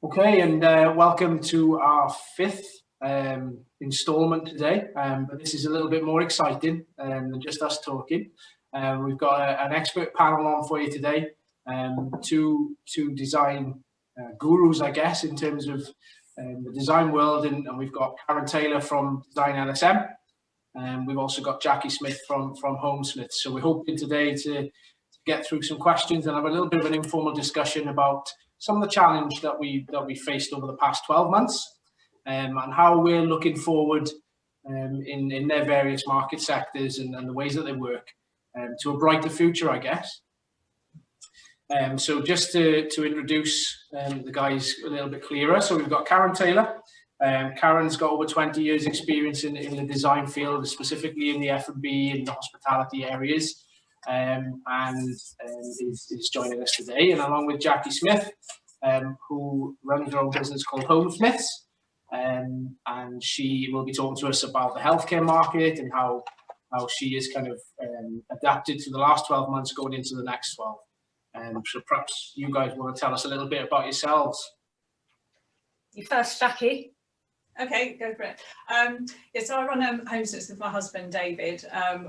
Okay, and welcome to our fifth instalment today. But this is a little bit more exciting than just us talking. We've got an expert panel on for you today, two design gurus, I guess, in terms of the design world, and we've got Karen Taylor from Design LSM, and we've also got Jackie Smith from Homesmiths. So we're hoping today to get through some questions and have a little bit of an informal discussion about some of the challenge that we faced over the past 12 months, and how we're looking forward in their various market sectors and the ways that they work to a brighter future, I guess. So just to introduce the guys a little bit clearer, so we've got Karen Taylor. Karen's got over 20 years experience in the design field, specifically in the F&B and the hospitality areas, and is joining us today. And along with Jackie Smith, who runs her own business called Homesmiths, and she will be talking to us about the healthcare market and how she is kind of adapted to the last 12 months going into the next 12. So perhaps you guys want to tell us a little bit about yourselves. You first, Jackie. Okay, go for it. Yeah, so I run Homesmiths with my husband David.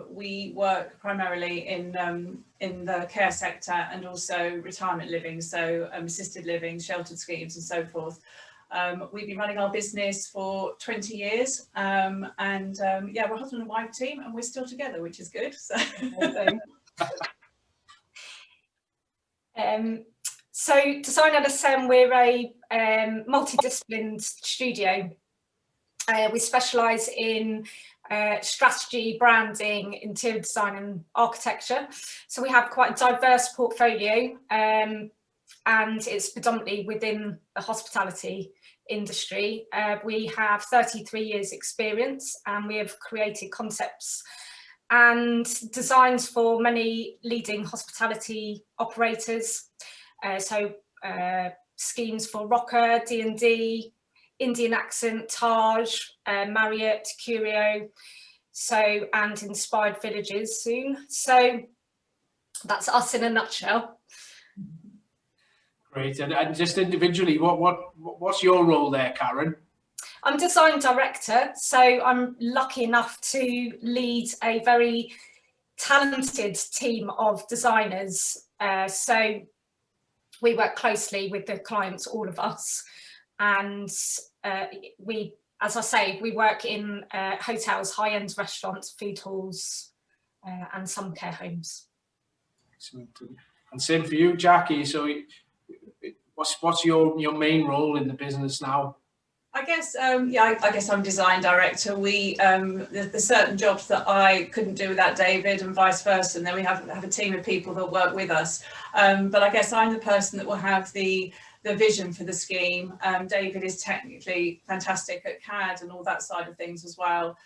We work primarily in the care sector and also retirement living, so assisted living, sheltered schemes, and so forth. We've been running our business for 20 years, and yeah, we're a husband and wife team, and we're still together, which is good. So. So Design LSM, we're a multidisciplined studio. We specialise in strategy, branding, interior design and architecture. So we have quite a diverse portfolio, and it's predominantly within the hospitality industry. We have 33 years experience, and we have created concepts and designs for many leading hospitality operators. Schemes for Rocker, D&D, Indian Accent, Taj, Marriott, Curio, and Inspired Villages soon. So that's us in a nutshell. Great, and just individually, what's your role there, Karen? I'm design director, so I'm lucky enough to lead a very talented team of designers. So we work closely with the clients, all of us, and we, as I say, we work in hotels, high-end restaurants, food halls, and some care homes. Excellent. And same for you, Jackie. So what's your main role in the business now? I guess, yeah, I guess I'm design director. There's certain jobs that I couldn't do without David and vice versa, and then we have a team of people that work with us. But I guess I'm the person that will have the vision for the scheme. David is technically fantastic at CAD and all that side of things as well.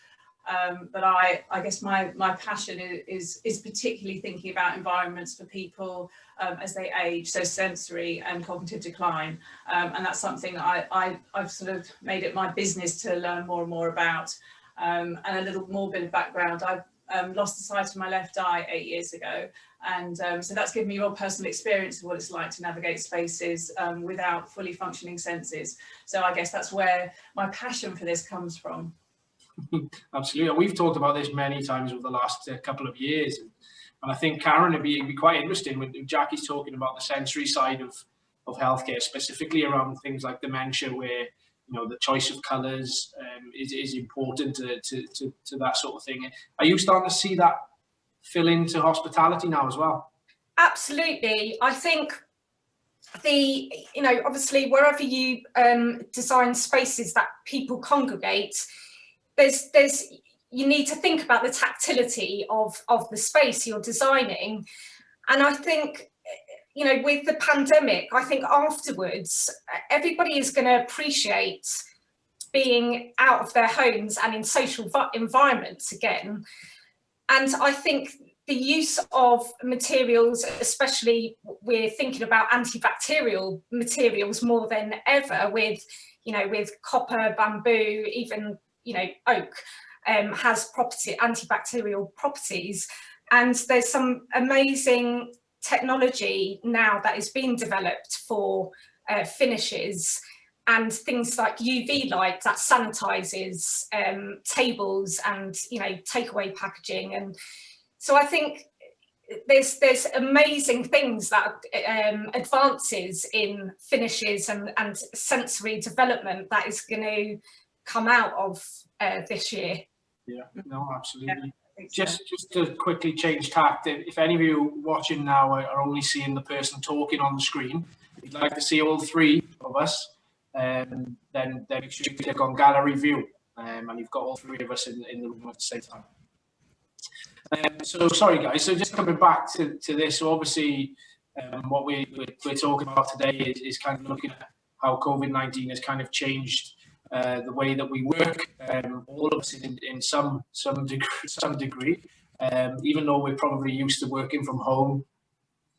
But I guess my passion is particularly thinking about environments for people as they age, so sensory and cognitive decline, and that's something I've sort of made it my business to learn more and more about. And a little more bit of background, I've lost the sight of my left eye 8 years ago, and so that's given me real personal experience of what it's like to navigate spaces without fully functioning senses. So I guess that's where my passion for this comes from. Absolutely, and we've talked about this many times over the last couple of years, and I think, Karen, it'd be quite interesting when Jackie's talking about the sensory side of healthcare, specifically around things like dementia, where the choice of colours is important to that sort of thing. Are you starting to see that fill into hospitality now as well? Absolutely. I think obviously wherever you design spaces that people congregate, you need to think about the tactility of the space you're designing. And I think, with the pandemic, I think afterwards, everybody is going to appreciate being out of their homes and in social environments again. And I think the use of materials, especially we're thinking about antibacterial materials more than ever with copper, bamboo, even oak has antibacterial properties, and there's some amazing technology now that is being developed for finishes and things like UV light that sanitizes tables and, you know, takeaway packaging. And so I think there's amazing things that advances in finishes and sensory development that is going to come out of this year. Yeah, no, absolutely. Yeah, Just to quickly change tact, if any of you watching now are only seeing the person talking on the screen, if you'd like to see all three of us, then make sure you click on gallery view, and you've got all three of us in the room at the same time. So sorry guys, so just coming back to this, so obviously what we're talking about today is kind of looking at how COVID-19 has kind of changed the way that we work, all of us in some degree, even though we're probably used to working from home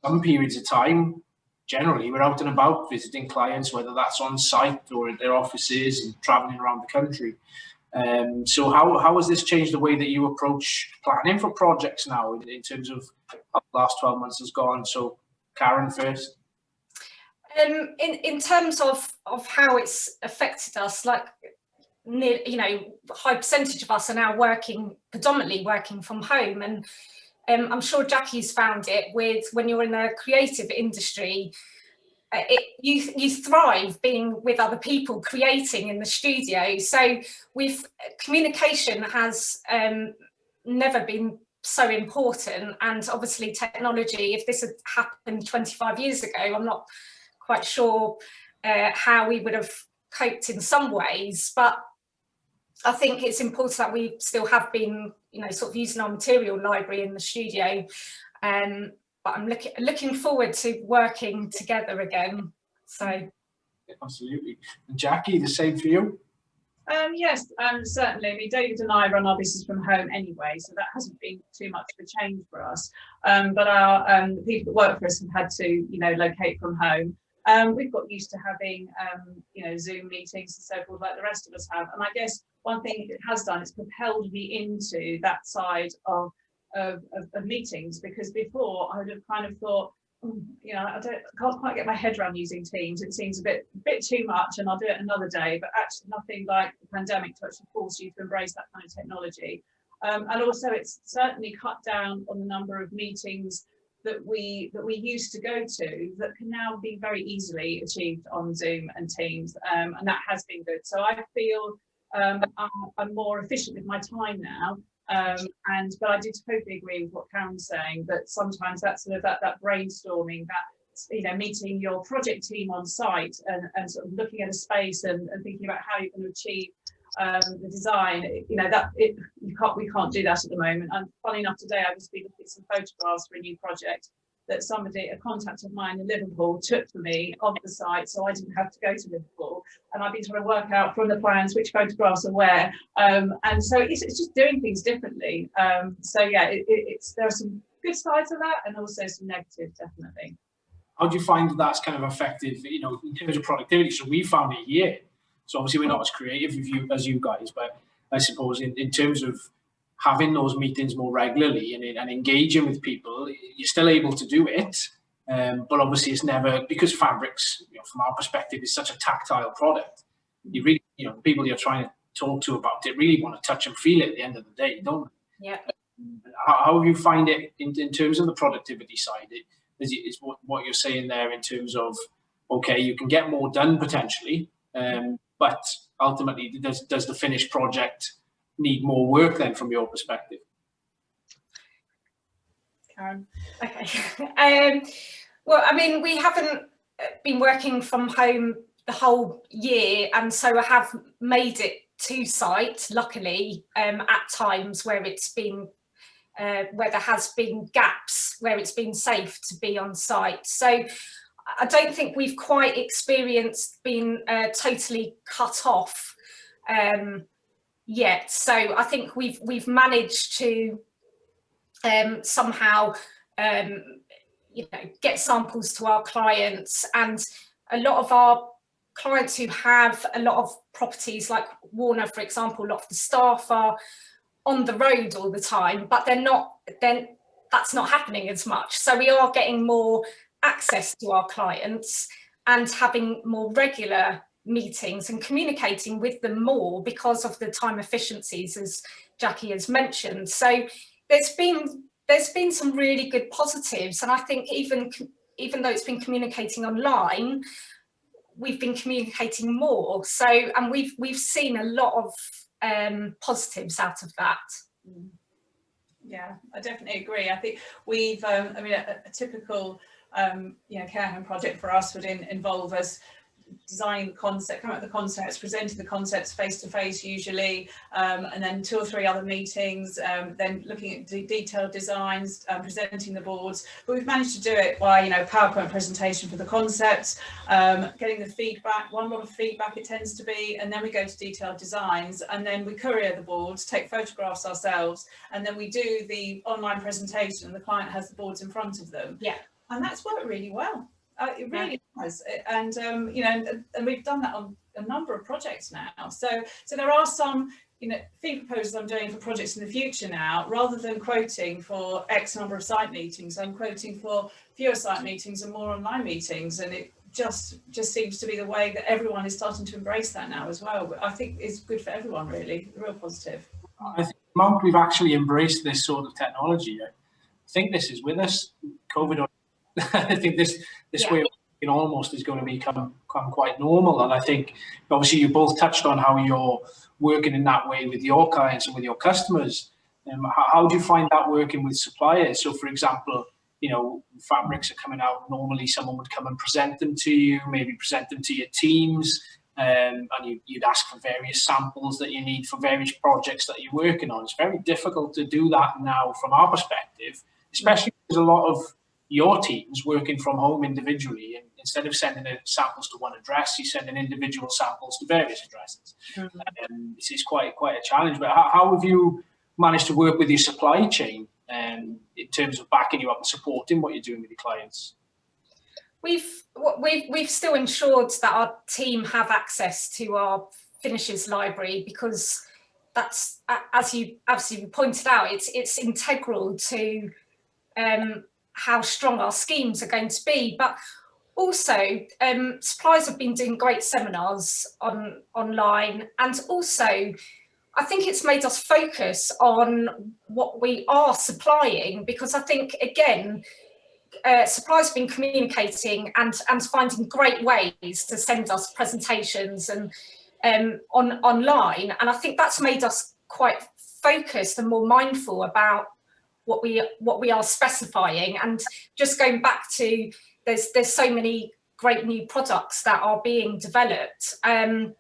some periods of time. Generally, we're out and about visiting clients, whether that's on site or at their offices and traveling around the country. So how has this changed the way that you approach planning for projects now in terms of how the last 12 months has gone? So Karen first. In terms of how it's affected us, like, you know, high percentage of us are now predominantly working from home, and I'm sure Jackie's found it with when you're in a creative industry. You thrive being with other people, creating in the studio. So communication has never been so important, and obviously technology, if this had happened 25 years ago, I'm not quite sure how we would have coped in some ways, but I think it's important that we still have been, you know, sort of using our material library in the studio. But I'm looking forward to working together again. So Absolutely. And Jackie, the same for you? Yes, certainly. I mean, David and I run our business from home anyway, so that hasn't been too much of a change for us. But our the people that work for us have had to, you know, locate from home. We've got used to having, you know, Zoom meetings and so forth, like the rest of us have. And I guess one thing it has done is propelled me into that side of meetings, because before I would have kind of thought, you know, I can't quite get my head around using Teams. It seems a bit too much, and I'll do it another day. But actually, nothing like the pandemic to actually force you to embrace that kind of technology. And also, it's certainly cut down on the number of meetings that we used to go to that can now be very easily achieved on Zoom and Teams, and that has been good. So I feel I'm more efficient with my time now. But I do totally agree with what Karen's saying, that sometimes that sort of that brainstorming, that, you know, meeting your project team on site and sort of looking at a space and thinking about how you're going to achieve the design, you know, we can't do that at the moment. And funny enough, today I was looking at some photographs for a new project that a contact of mine in Liverpool took for me of the site, so I didn't have to go to Liverpool. And I've been trying to work out from the plans which photographs are where. And so it's just doing things differently. So yeah, there are some good sides of that and also some negatives, definitely. How do you find that's kind of effective, you know, in terms of productivity? So we found it here. So obviously we're not as creative as you guys, but I suppose in terms of having those meetings more regularly and engaging with people, you're still able to do it. But obviously it's never, because fabrics, you know, from our perspective, is such a tactile product. You really, you know, the people you're trying to talk to about it really want to touch and feel it at the end of the day, don't they? yeah. How do you find it in terms of the productivity side? Is what you're saying there in terms of, okay, you can get more done potentially, but ultimately does the finished project need more work then from your perspective? Karen? Okay. Well, I mean, we haven't been working from home the whole year, and so I have made it to site, luckily, at times where it's been where there has been gaps, where it's been safe to be on site. So I don't think we've quite experienced being totally cut off yet. So I think we've managed to somehow you know, get samples to our clients, and a lot of our clients who have a lot of properties like Warner, for example, a lot of the staff are on the road all the time, but then that's not happening as much. So we are getting more access to our clients and having more regular meetings and communicating with them more because of the time efficiencies, as Jackie has mentioned. So there's been some really good positives, and I think even though it's been communicating online, we've been communicating more. So, and we've seen a lot of positives out of that. Yeah, I definitely agree. I think we've, I mean, a typical, care home project for us would involve us designing the concept, coming up with the concepts, presenting the concepts face to face usually, and then 2 or 3 other meetings, then looking at detailed designs, presenting the boards. But we've managed to do it by, PowerPoint presentation for the concepts, getting the feedback, one lot of feedback it tends to be, and then we go to detailed designs, and then we courier the boards, take photographs ourselves, and then we do the online presentation, and the client has the boards in front of them. Yeah. And that's worked really well. It really has, and and we've done that on a number of projects now. So there are some, fee proposals I'm doing for projects in the future now. Rather than quoting for X number of site meetings, I'm quoting for fewer site meetings and more online meetings, and it just seems to be the way that everyone is starting to embrace that now as well. But I think it's good for everyone, really, real positive. I think the amount we've actually embraced this sort of technology, I think this is with us. COVID. I think this way of working almost is going to become quite normal. And I think obviously you both touched on how you're working in that way with your clients and with your customers. How do you find that working with suppliers? So for example, fabrics are coming out. Normally someone would come and present them to you, maybe present them to your teams, and you'd ask for various samples that you need for various projects that you're working on. It's very difficult to do that now from our perspective, especially because a lot of your teams working from home individually, and instead of sending samples to one address, you send individual samples to various addresses. This is quite a challenge. But how have you managed to work with your supply chain in terms of backing you up and supporting what you're doing with your clients? We've still ensured that our team have access to our finishes library, because that's, as you pointed out, it's integral to how strong our schemes are going to be. But also suppliers have been doing great seminars online, and also I think it's made us focus on what we are supplying, because I think again suppliers have been communicating and finding great ways to send us presentations and online, and I think that's made us quite focused and more mindful about what we are specifying. And just going back to, there's so many great new products that are being developed, and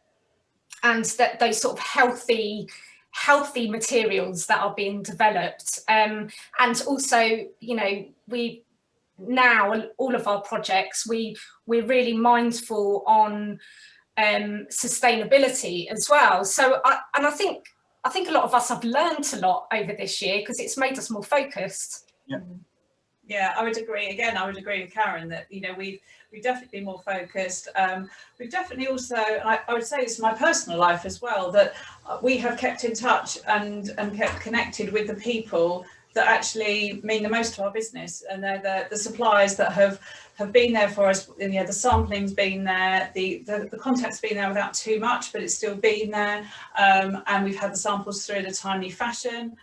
that those sort of healthy materials that are being developed, and also we now, all of our projects, we're really mindful on sustainability as well. So I think a lot of us have learned a lot over this year, because it's made us more focused. Yeah, I would agree. Again, I would agree with Karen that we've definitely been more focused. We've definitely also, I would say this in my personal life as well, that we have kept in touch and kept connected with the people that actually mean the most to our business, and they're the suppliers that have been there for us. And, the sampling's been there, the contact's been there without too much, but it's still been there, and we've had the samples through in a timely fashion.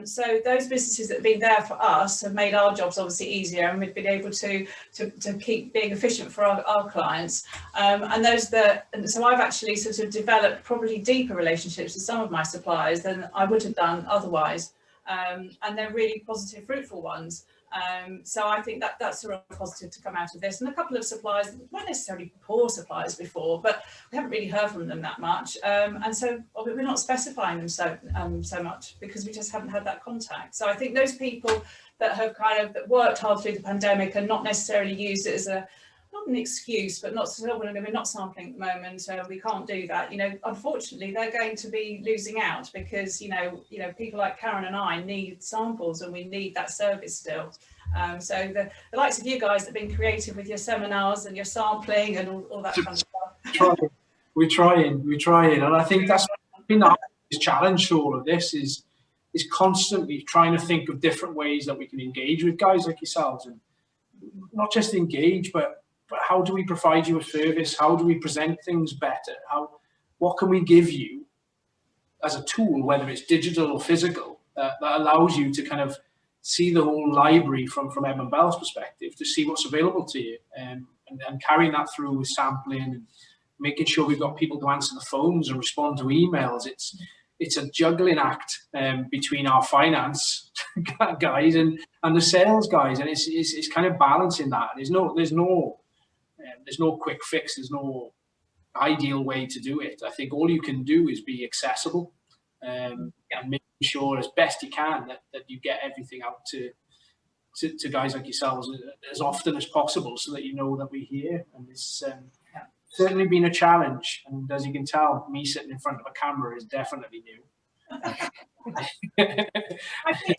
So those businesses that have been there for us have made our jobs obviously easier, and we've been able to keep being efficient for our clients. And so I've actually sort of developed probably deeper relationships with some of my suppliers than I would have done otherwise. And they're really positive, fruitful ones. So I think that's a real positive to come out of this. And a couple of suppliers weren't necessarily poor suppliers before, but we haven't really heard from them that much. And so we're not specifying them so much, because we just haven't had that contact. So I think those people that have that worked hard through the pandemic and not necessarily used it as not an excuse, but not so, well, we're not sampling at the moment, so we can't do that. Unfortunately, they're going to be losing out, because people like Karen and I need samples, and we need that service still. So the likes of you guys that have been creative with your seminars and your sampling and all that kind of stuff. We're trying, and I think that's been our biggest challenge to all of this is constantly trying to think of different ways that we can engage with guys like yourselves, and not just engage, but but how do we provide you a service? How do we present things better? What can we give you as a tool, whether it's digital or physical, that allows you to kind of see the whole library from Edmund Bell's perspective, to see what's available to you, and carrying that through with sampling and making sure we've got people to answer the phones and respond to emails. It's a juggling act between our finance guys and the sales guys, and it's kind of balancing that. There's no quick fix. There's no ideal way to do it. I think all you can do is be accessible, and making sure as best you can that you get everything out to guys like yourselves as often as possible, so that you know that we're here. And it's certainly been a challenge, and as you can tell, me sitting in front of a camera is definitely new. I think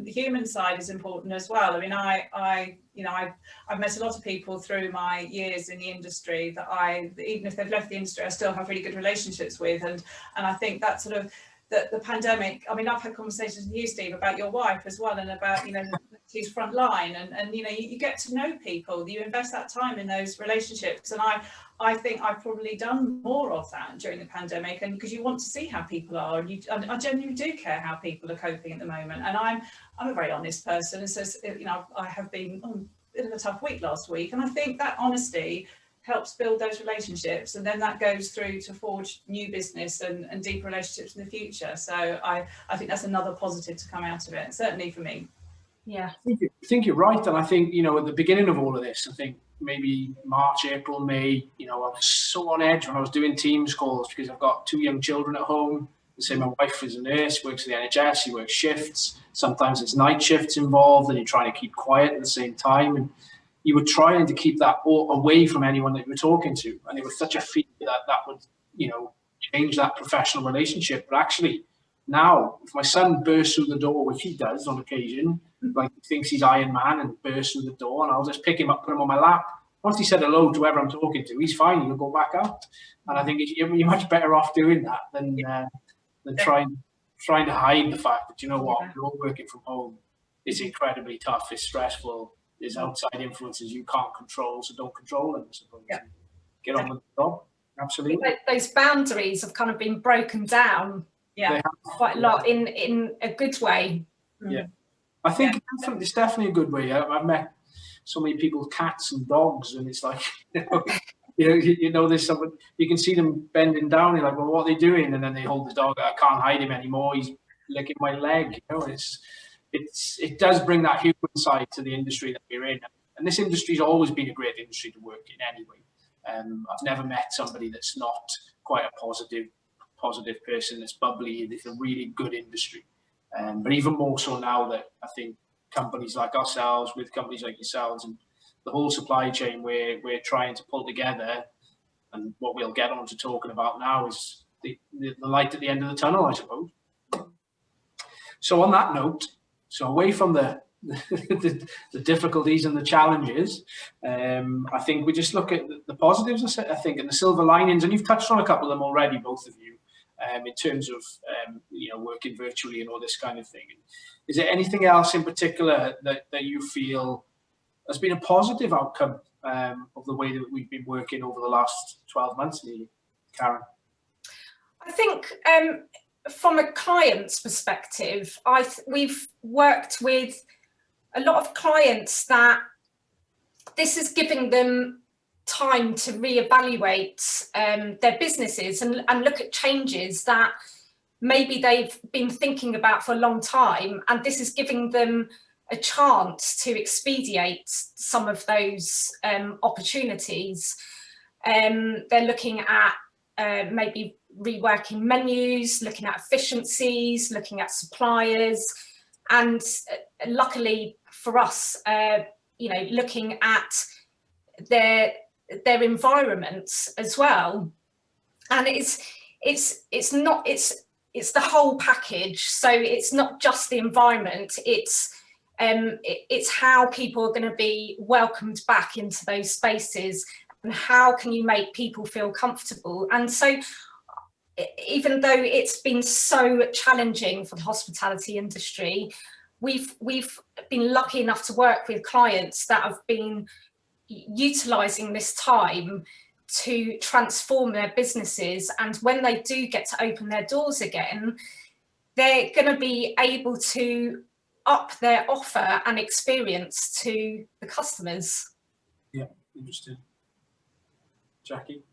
the human side is important as well. I mean, I've met a lot of people through my years in the industry that even if they've left the industry, I still have really good relationships with, and I think that sort of the pandemic. I mean, I've had conversations with you, Steve, about your wife as well, and about she's front line, and you get to know people. You invest that time in those relationships, and I think I've probably done more of that during the pandemic, and because you want to see how people are, and I genuinely do care how people are coping at the moment. And I'm a very honest person, and so I have been on a bit of a tough week last week, and I think that honesty helps build those relationships, and then that goes through to forge new business and deep relationships in the future. So I think that's another positive to come out of it, certainly for me. Yeah, I think you're right, and I think at the beginning of all of this, I think maybe March, April, May, I was so on edge when I was doing Teams calls, because I've got 2 young children at home. Say my wife is a nurse, works at the NHS, she works shifts. Sometimes it's night shifts involved, and you're trying to keep quiet at the same time. And you were trying to keep that all away from anyone that you were talking to, and it was such a fear that would change that professional relationship. But actually, now if my son bursts through the door, which he does on occasion, like he thinks he's Iron Man and bursts through the door, and I'll just pick him up, put him on my lap. Once he said hello to whoever I'm talking to, he's fine. He'll go back out, and I think you're much better off doing that than trying to hide the fact that you're all working from home. It's incredibly tough. It's stressful. There's outside influences you can't control, so don't control them, I suppose. Yeah. Get on with the job. Absolutely. Those boundaries have kind of been broken down quite a lot in a good way. Yeah. I think it's definitely a good way. I've met so many people with cats and dogs, and it's like, there's someone, you can see them bending down, you're like, well, what are they doing? And then they hold the dog, I can't hide him anymore, he's licking my leg. It does bring that human side to the industry that we're in. And this industry's always been a great industry to work in anyway. I've never met somebody that's not quite a positive person, that's bubbly. It's a really good industry. But even more so now that I think companies like ourselves, with companies like yourselves, and the whole supply chain we're trying to pull together, and what we'll get on to talking about now is the light at the end of the tunnel, I suppose. So on that note, so away from the difficulties and the challenges, I think we just look at the positives, I think, and the silver linings, and you've touched on a couple of them already, both of you, in terms of working virtually and all this kind of thing. Is there anything else in particular that you feel has been a positive outcome of the way that we've been working over the last 12 months, nearly, Karen? I think from a client's perspective, we've worked with a lot of clients that this is giving them time to reevaluate their businesses and look at changes that maybe they've been thinking about for a long time, and this is giving them a chance to expedite some of those opportunities. They're looking at maybe reworking menus, looking at efficiencies, looking at suppliers, and luckily for us, looking at their environments as well. And it's the whole package. So it's not just the environment. It's how people are going to be welcomed back into those spaces, and how can you make people feel comfortable. And so even though it's been so challenging for the hospitality industry, we've been lucky enough to work with clients that have been utilising this time to transform their businesses, and when they do get to open their doors again, they're going to be able to up their offer and experience to the customers. Yeah, interesting. Jackie?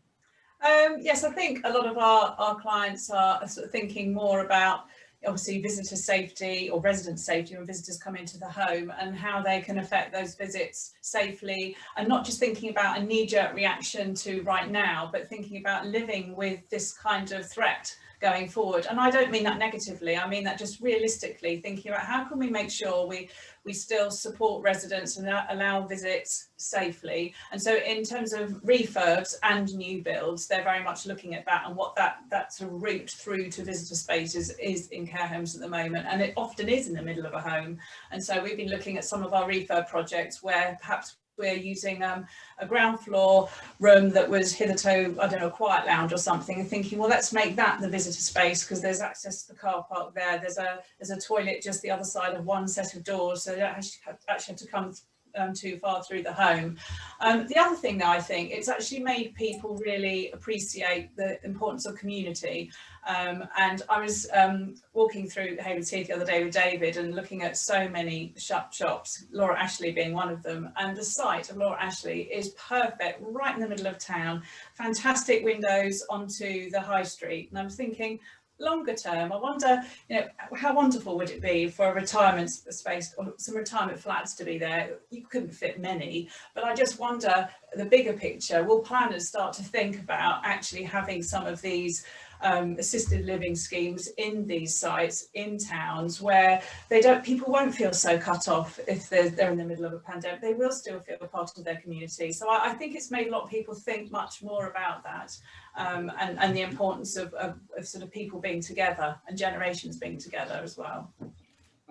Yes, I think a lot of our clients are sort of thinking more about obviously visitor safety or resident safety when visitors come into the home, and how they can affect those visits safely, and not just thinking about a knee-jerk reaction to right now, but thinking about living with this kind of threat going forward. And I don't mean that negatively, I mean that just realistically, thinking about how can we make sure we still support residents and allow visits safely. And so in terms of refurbs and new builds, they're very much looking at that, and what that sort of route through to visitor spaces is in care homes at the moment, and it often is in the middle of a home. And so we've been looking at some of our refurb projects where perhaps we're using a ground floor room that was hitherto, I don't know, a quiet lounge or something, and thinking, well, let's make that the visitor space, because there's access to the car park there. There's a toilet just the other side of one set of doors, so you don't actually have to come too far through the home. The other thing that I think, it's actually made people really appreciate the importance of community. And I was walking through Haywards Heath the other day with David and looking at so many shops, Laura Ashley being one of them, and the site of Laura Ashley is perfect, right in the middle of town, fantastic windows onto the high street. And I was thinking, longer term, I wonder, how wonderful would it be for a retirement space or some retirement flats to be there? You couldn't fit many, but I just wonder, the bigger picture, will planners start to think about actually having some of these assisted living schemes in these sites in towns where people won't feel so cut off if they're in the middle of a pandemic. They will still feel part of their community. So I think it's made a lot of people think much more about that, and the importance of sort of people being together and generations being together as well.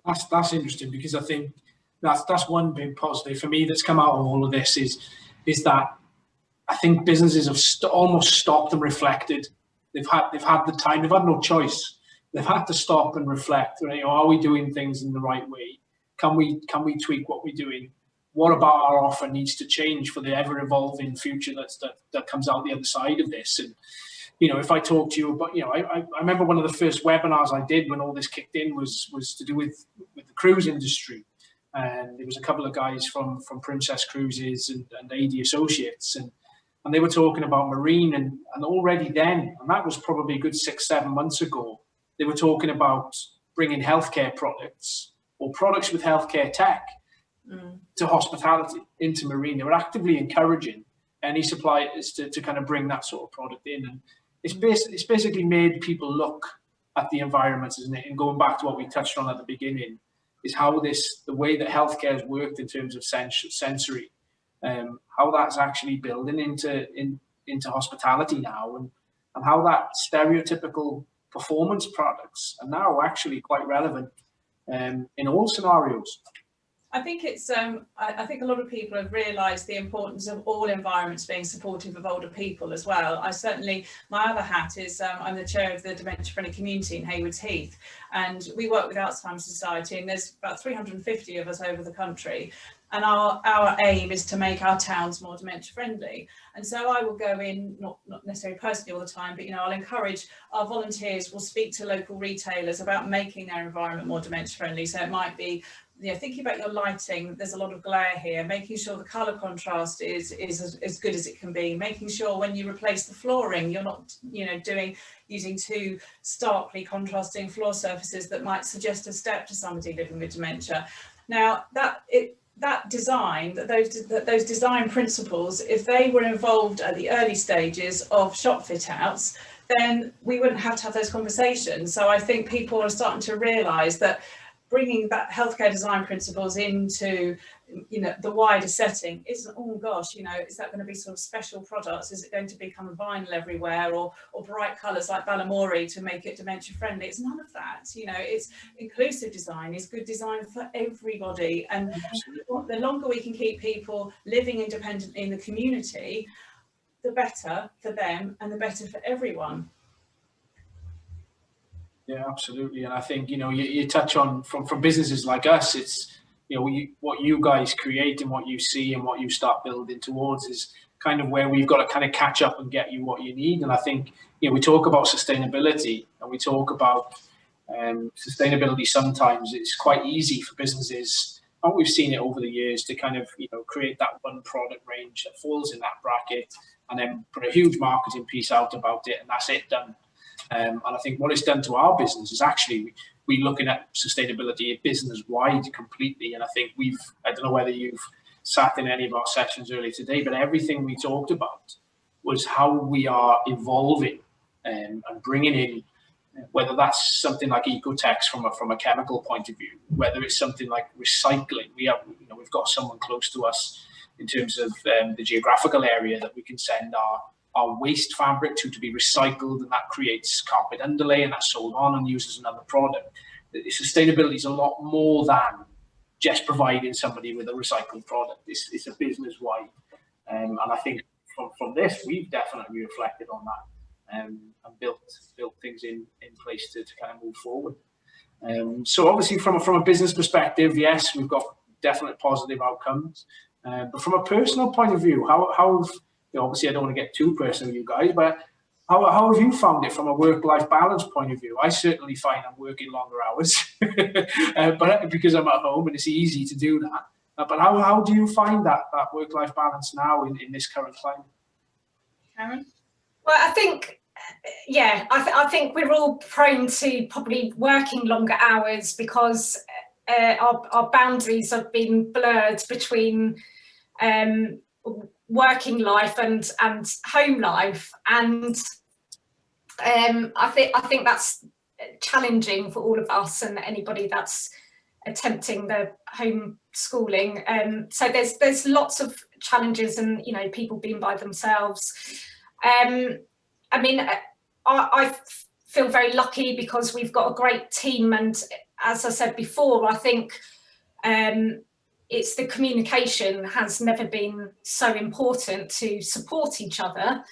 That's interesting, because I think that's one big positive for me that's come out of all of this is that I think businesses have almost stopped and reflected. They've had the time. They've had no choice. They've had to stop and reflect. Are we doing things in the right way? Can we tweak what we're doing? What about our offer needs to change for the ever evolving future that comes out the other side of this? And if I talk to you about, I remember one of the first webinars I did when all this kicked in was to do with the cruise industry, and there was a couple of guys from Princess Cruises and AD Associates, and they were talking about marine, and already then, and that was probably a good 6-7 months ago, they were talking about bringing healthcare products or products with healthcare tech to hospitality, into marine. They were actively encouraging any suppliers to kind of bring that sort of product in. And it's basically made people look at the environment, isn't it? And going back to what we touched on at the beginning, is how the way that healthcare has worked in terms of sensory, how that's actually building into hospitality now, and how that stereotypical performance products are now actually quite relevant in all scenarios. I think it's I think a lot of people have realised the importance of all environments being supportive of older people as well. My other hat is I'm the chair of the Dementia Friendly Community in Haywards Heath, and we work with Alzheimer's Society, and there's about 350 of us over the country. And our aim is to make our towns more dementia friendly. And so I will go in, not necessarily personally all the time, but I'll encourage our volunteers will speak to local retailers about making their environment more dementia friendly. So it might be, thinking about your lighting, there's a lot of glare here, making sure the colour contrast is as good as it can be, making sure when you replace the flooring, you're not using too starkly contrasting floor surfaces that might suggest a step to somebody living with dementia. Now that design, those design principles, if they were involved at the early stages of shop fit outs, then we wouldn't have to have those conversations. So I think people are starting to realise that bringing that healthcare design principles into the wider setting isn't, oh gosh, is that going to be sort of special products? Is it going to become vinyl everywhere, or bright colours like Balamori to make it dementia friendly? It's none of that. It's inclusive design is good design for everybody, and the longer we can keep people living independently in the community, the better for them and the better for everyone. Yeah, absolutely. And I think, you touch on from businesses like us, what you guys create and what you see and what you start building towards is kind of where we've got to kind of catch up and get you what you need. And I think, we talk about sustainability and we talk about sustainability. Sometimes it's quite easy for businesses, and we've seen it over the years, to kind of, create that one product range that falls in that bracket and then put a huge marketing piece out about it, and that's it, done. And I think what it's done to our business is actually we're looking at sustainability business-wide completely. And I think I don't know whether you've sat in any of our sessions earlier today, but everything we talked about was how we are evolving and bringing in, whether that's something like ecotex from a chemical point of view, whether it's something like recycling. We've got someone close to us in terms of the geographical area that we can send our waste fabric to be recycled, and that creates carpet underlay, and that's sold on and used as another product. Sustainability is a lot more than just providing somebody with a recycled product. It's a business-wide, and I think from this we've definitely reflected on that. And built things in place to kind of move forward. So obviously from a business perspective, yes, we've got definite positive outcomes. But from a personal point of view, how obviously I don't want to get too personal with you guys, but how have you found it from a work-life balance point of view? I certainly find I'm working longer hours, but because I'm at home and it's easy to do that. But how do you find that work-life balance now in this current climate? Karen? Well, I think, I think we're all prone to probably working longer hours because our boundaries have been blurred between working life and home life, and I think that's challenging for all of us and anybody that's attempting the homeschooling. So there's lots of challenges, and people being by themselves. I mean, I feel very lucky because we've got a great team, and as I said before, I think it's the communication has never been so important to support each other,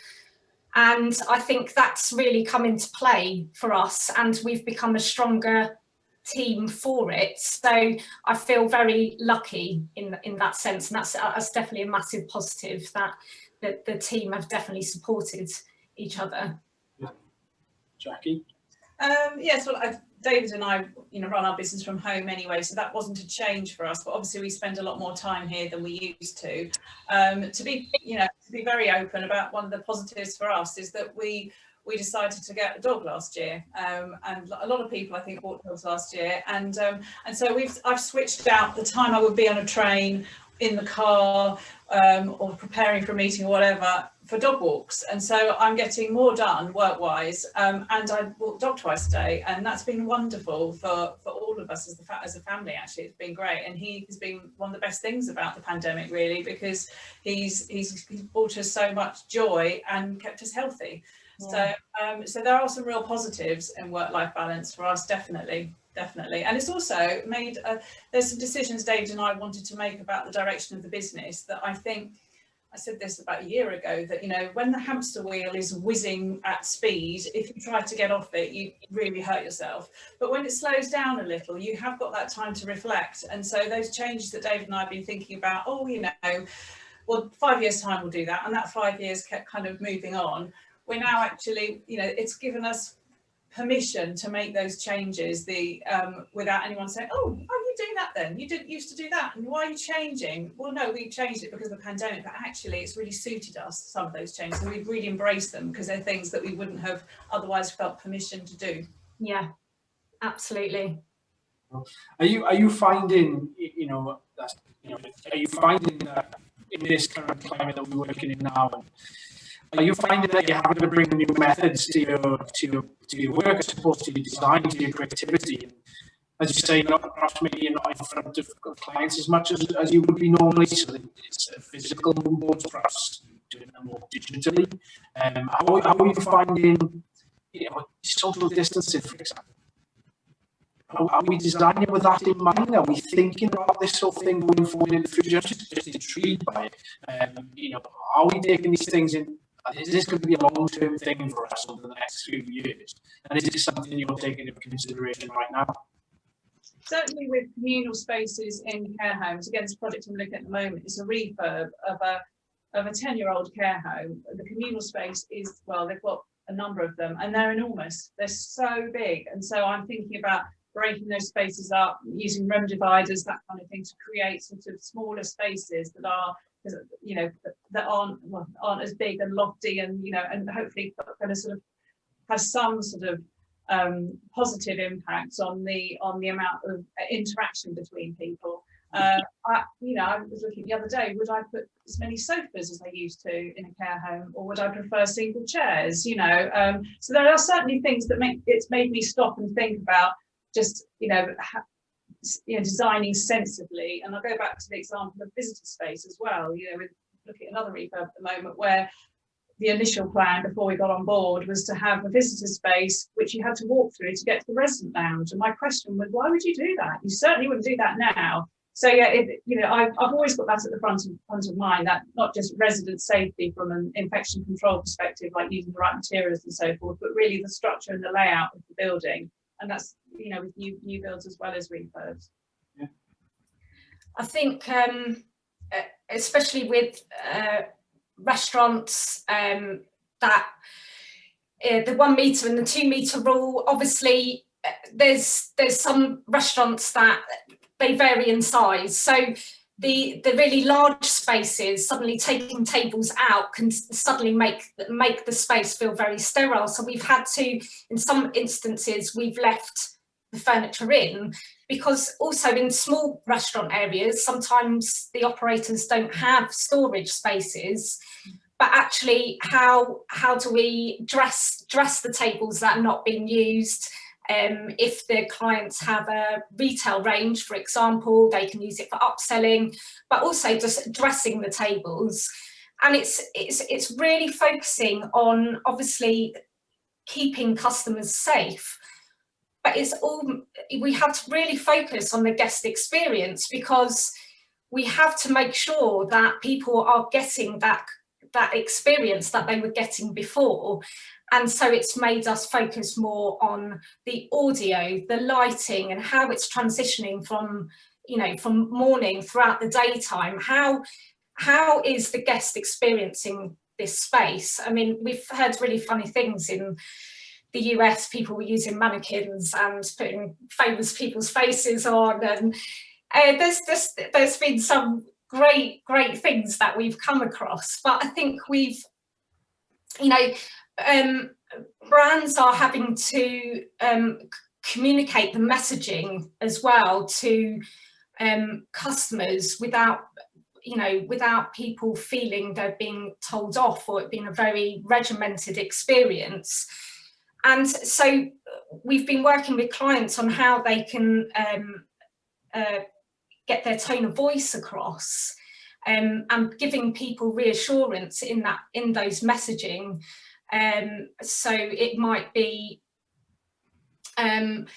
and I think that's really come into play for us, and we've become a stronger team for it. So I feel very lucky in that sense, and that's definitely a massive positive that the team have definitely supported each other. Jackie? Yes, well, David and I, run our business from home anyway, so that wasn't a change for us. But obviously, we spend a lot more time here than we used to. To be very open about, one of the positives for us is that we decided to get a dog last year, and a lot of people I think bought dogs last year, and so I've switched out the time I would be on a train, in the car, or preparing for a meeting or whatever, for dog walks, and so I'm getting more done work-wise, and I walk dog twice a day, and that's been wonderful for all of us as a family. Actually, it's been great, and he has been one of the best things about the pandemic, really, because he's brought us so much joy and kept us healthy. Yeah. So there are some real positives in work-life balance for us, definitely. And it's also made, there's some decisions David and I wanted to make about the direction of the business that I think, I said this about a year ago, that, when the hamster wheel is whizzing at speed, if you try to get off it, you really hurt yourself. But when it slows down a little, you have got that time to reflect. And so those changes that David and I have been thinking about, well, 5 years time we'll do that. And that 5 years kept kind of moving on. We're now actually, it's given us permission to make those changes without anyone saying, oh, are you doing that then? You didn't used to do that, and why are you changing? Well, no, we changed it because of the pandemic, but actually it's really suited us, some of those changes, and we've really embraced them because they're things that we wouldn't have otherwise felt permission to do. Yeah, absolutely. Are you finding, are you finding that in this current climate that we're working in now, are you finding that you're having to bring new methods to your work, as opposed to your design, to your creativity? And as you say, perhaps maybe you're not in front of clients as much as you would be normally, so it's a physical mood boards, perhaps doing them more digitally. How are you finding social distancing, for example? Are we designing with that in mind? Are we thinking about this sort of thing going forward in the future? Just intrigued by it. Are we taking these things in? Is this going to be a long-term thing for us over the next few years? And is this something you're taking into consideration right now? certainly with communal spaces in care homes, again, this project I'm looking at the moment is a refurb of a 10-year-old care home. The communal space is, well, they've got a number of them and they're enormous. They're so big. And so I'm thinking about breaking those spaces up, using room dividers, that kind of thing, to create sort of smaller spaces that are, you know, that aren't as big and lofty, and, you know, and hopefully going to sort of have some sort of positive impacts on the amount of interaction between people. I was looking the other day, would I put as many sofas as I used to in a care home, or would I prefer single chairs? You know, so there are certainly things that it's made me stop and think about just, designing sensibly. And I'll go back to the example of visitor space as well. You know, we're looking at another refurb at the moment where the initial plan before we got on board was to have a visitor space which you had to walk through to get to the resident lounge. And my question was, why would you do that? You certainly wouldn't do that now. So yeah, I've always got that at the front of mind, that not just resident safety from an infection control perspective, like using the right materials and so forth, but really the structure and the layout of the building. And that's, you know, with new builds as well as refurbs. Yeah. I think, especially with restaurants, that the 1 metre and the 2 metre rule, obviously there's some restaurants that they vary in size. So the really large spaces, suddenly taking tables out can suddenly make the space feel very sterile. So we've had to, in some instances, we've left the furniture in, because also in small restaurant areas, sometimes the operators don't have storage spaces. But actually, how do we dress the tables that are not being used? If the clients have a retail range, for example, they can use it for upselling, but also just dressing the tables. And it's really focusing on, obviously, keeping customers safe. But we have to really focus on the guest experience, because we have to make sure that people are getting that experience that they were getting before. And so it's made us focus more on the audio, the lighting, and how it's transitioning from morning throughout the daytime. How is the guest experiencing this space? I mean, we've heard really funny things in the US. People were using mannequins and putting famous people's faces on, and there's been some great things that we've come across. But I think we've, brands are having to communicate the messaging as well to customers without people feeling they're being told off, or it being a very regimented experience. And so we've been working with clients on how they can get their tone of voice across, and giving people reassurance in those messaging. So it might be putting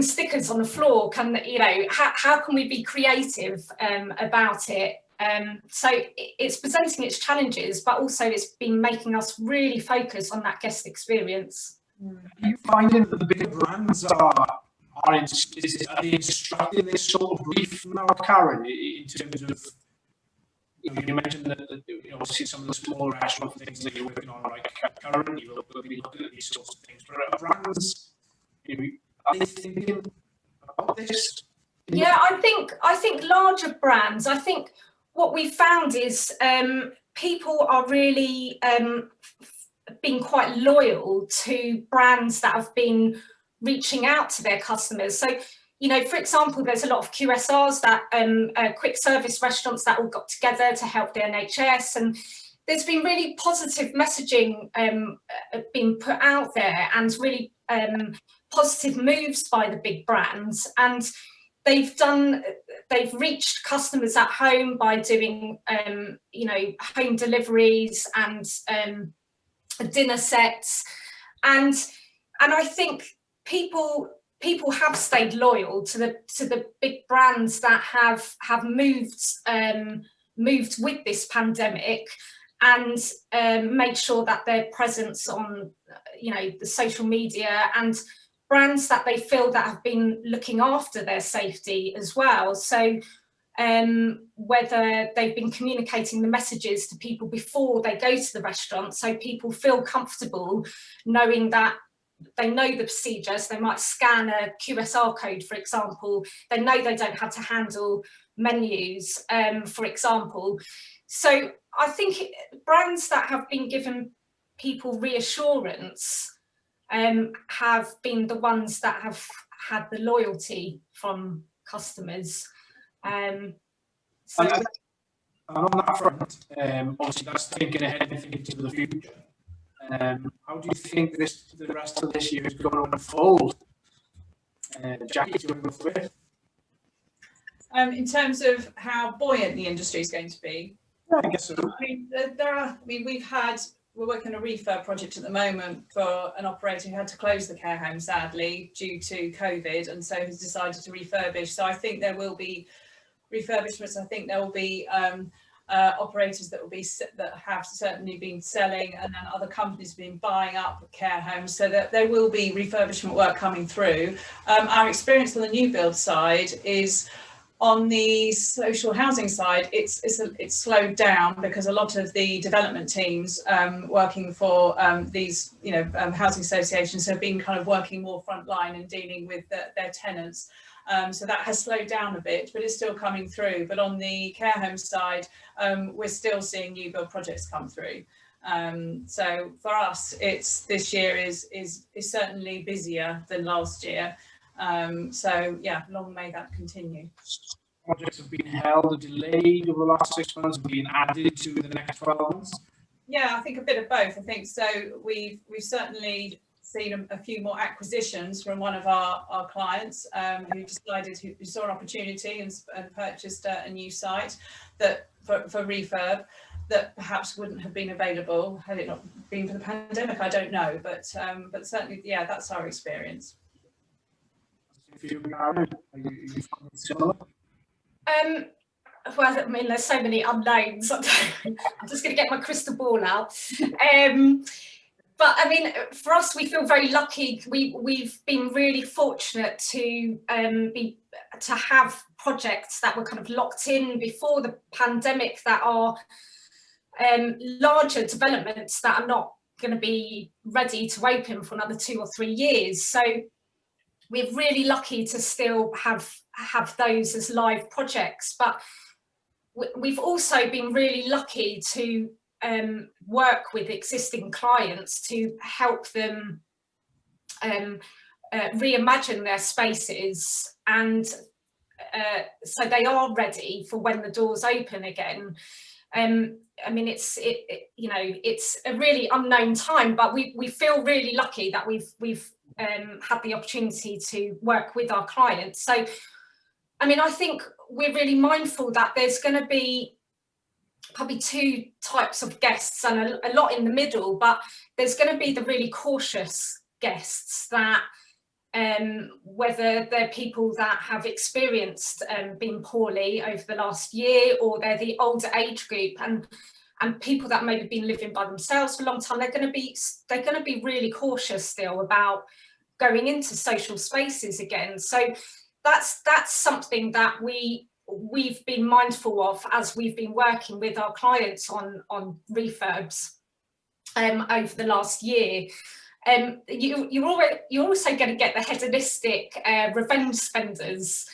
stickers on the floor. How can we be creative about it? So it's presenting its challenges, but also it's been making us really focus on that guest experience. Are you finding that the bigger brands are they instructing this sort of brief now, Karen, in terms of, you mentioned that obviously some of the smaller restaurant things that you're working on, like currently, you'll be looking at these sorts of things. But brands, are they thinking about this? Yeah, I think larger brands, I think what we found is people are really being quite loyal to brands that have been reaching out to their customers. So, for example, there's a lot of QSRs, that quick service restaurants that all got together to help the NHS, and there's been really positive messaging being put out there, and really positive moves by the big brands. And they've reached customers at home by doing home deliveries and dinner sets, and I think people have stayed loyal to the big brands that have moved with this pandemic, and made sure that their presence on the social media, and brands that they feel that have been looking after their safety as well. So whether they've been communicating the messages to people before they go to the restaurant, so people feel comfortable knowing that they know the procedures. They might scan a QSR code, for example. They know they don't have to handle menus, for example. So I think brands that have been given people reassurance have been the ones that have had the loyalty from customers. And on that front, obviously that's thinking ahead and thinking to the future. How do you think the rest of this year is going to unfold? Jackie, do you want to go first? In terms of how buoyant the industry is going to be, Yeah, I guess so. We're working on a refurb project at the moment for an operator who had to close the care home, sadly, due to COVID, and so has decided to refurbish. So I think there will be refurbishments. I think there will be operators that have certainly been selling, and then other companies have been buying up care homes, so that there will be refurbishment work coming through. Our experience on the new build side is, on the social housing side, it's slowed down because a lot of the development teams working for these housing associations have been kind of working more frontline and dealing with their tenants. So that has slowed down a bit, but it's still coming through. But on the care home side, we're still seeing new build projects come through. So for us, this year is certainly busier than last year. So yeah, long may that continue. Projects have been held or delayed over the last 6 months, being added to the next 12 months? Yeah, I think a bit of both. I think so. We've certainly seen a few more acquisitions from one of our clients who saw an opportunity and purchased a new site that for refurb that perhaps wouldn't have been available had it not been for the pandemic. I don't know, but certainly, yeah, that's our experience. Are you similar? Well, I mean, there's so many unknowns. I'm just going to get my crystal ball out. But I mean, for us, we feel very lucky. We've been really fortunate to have projects that were kind of locked in before the pandemic, that are larger developments that are not going to be ready to open for another 2 or 3 years. So we're really lucky to still have those as live projects. But we've also been really lucky to work with existing clients to help them reimagine their spaces, and so they are ready for when the doors open again. I mean, it's a really unknown time, but we feel really lucky that we've had the opportunity to work with our clients. So, I mean, I think we're really mindful that there's going to be probably 2 types of guests and a lot in the middle, but there's going to be the really cautious guests that whether they're people that have experienced being poorly over the last year, or they're the older age group and people that maybe been living by themselves for a long time, they're going to be really cautious still about going into social spaces again. So that's something that we've been mindful of as we've been working with our clients on refurbs over the last year. You're also going to get the hedonistic revenge spenders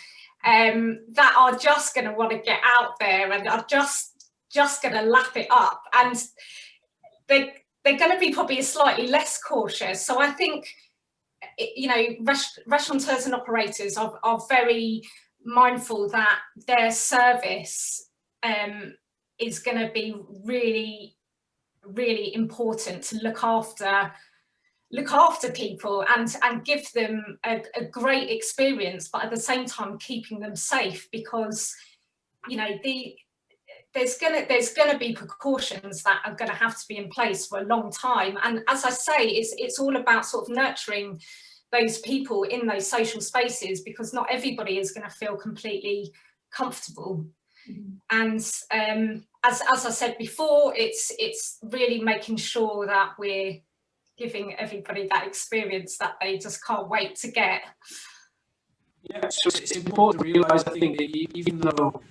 that are just going to want to get out there and are just going to lap it up, and they're going to be probably slightly less cautious. So I think, restaurateurs and operators are very mindful that their service is going to be really, really important to look after people and give them a great experience, but at the same time keeping them safe, because there's gonna be precautions that are going to have to be in place for a long time. And as I say, it's all about sort of nurturing those people in those social spaces, because not everybody is going to feel completely comfortable. And as I said before, it's really making sure that we're giving everybody that experience that they just can't wait to get. Yeah, so it's important to realise, I think, that even though,